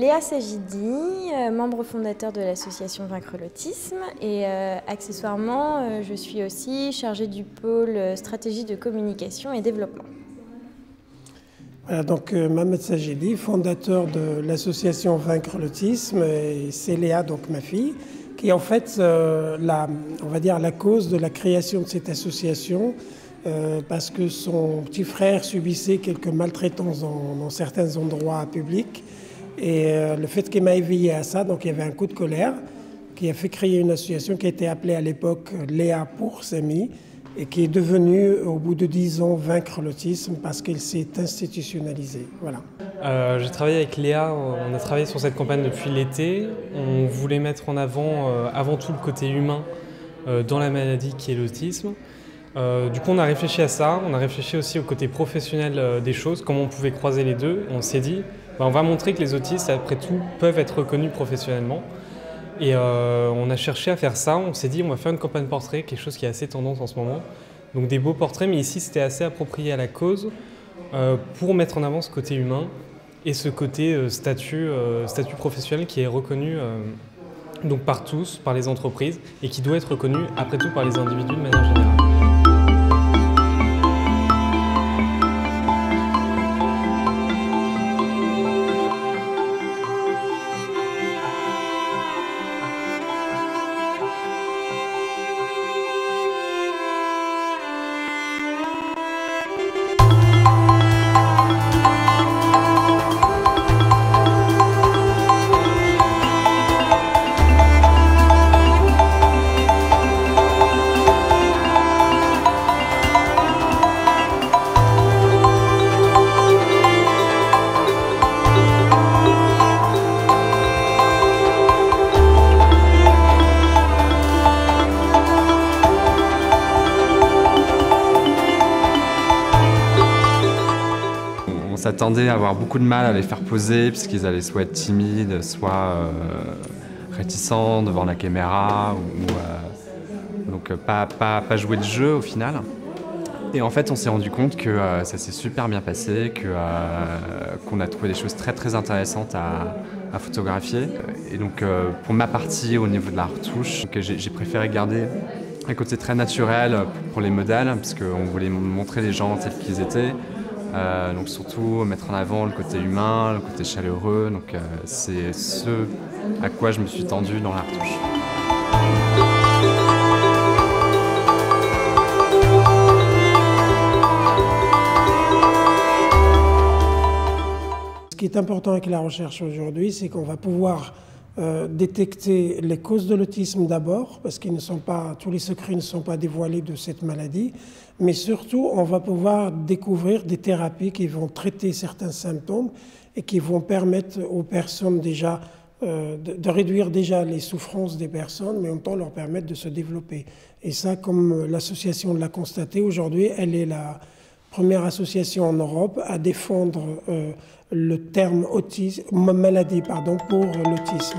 Léa Sagidi, membre fondateur de l'association Vaincre l'autisme et accessoirement je suis aussi chargée du pôle stratégie de communication et développement. Voilà, donc Mohamed Sagidi, fondateur de l'association Vaincre l'autisme, et c'est Léa, donc ma fille, qui est en fait on va dire la cause de la création de cette association parce que son petit frère subissait quelques maltraitances dans certains endroits publics. Et le fait qu'elle m'a éveillé à ça, donc il y avait un coup de colère qui a fait créer une association qui a été appelée à l'époque Léa pour Samy et qui est devenue, au bout de 10 ans, Vaincre l'autisme parce qu'elle s'est institutionnalisée. Voilà. J'ai travaillé avec Léa, on a travaillé sur cette campagne depuis l'été. On voulait mettre en avant tout le côté humain dans la maladie qui est l'autisme. Du coup, on a réfléchi à ça, on a réfléchi aussi au côté professionnel des choses, comment on pouvait croiser les deux. On s'est dit, on va montrer que les autistes, après tout, peuvent être reconnus professionnellement. Et on a cherché à faire ça, on s'est dit, on va faire une campagne portrait, quelque chose qui est assez tendance en ce moment. Donc des beaux portraits, mais ici, c'était assez approprié à la cause pour mettre en avant ce côté humain et ce côté statut professionnel qui est reconnu donc par tous, par les entreprises, et qui doit être reconnu, après tout, par les individus de manière générale. On s'attendait à avoir beaucoup de mal à les faire poser puisqu'ils allaient soit être timides, soit réticents devant la caméra, donc pas jouer le jeu au final. Et en fait, on s'est rendu compte que ça s'est super bien passé, qu'on a trouvé des choses très intéressantes à photographier. Et donc pour ma partie au niveau de la retouche, j'ai préféré garder un côté très naturel pour les modèles, puisqu'on voulait montrer les gens tels qu'ils étaient. Donc surtout mettre en avant le côté humain, le côté chaleureux, donc c'est ce à quoi je me suis tendu dans la retouche. Ce qui est important avec la recherche aujourd'hui, c'est qu'on va pouvoir détecter les causes de l'autisme d'abord, parce que tous les secrets ne sont pas dévoilés de cette maladie, mais surtout on va pouvoir découvrir des thérapies qui vont traiter certains symptômes et qui vont permettre aux personnes déjà de réduire déjà les souffrances des personnes, mais en même temps leur permettre de se développer. Et ça, comme l'association l'a constaté aujourd'hui, elle est la première association en Europe à défendre le terme maladie pour l'autisme.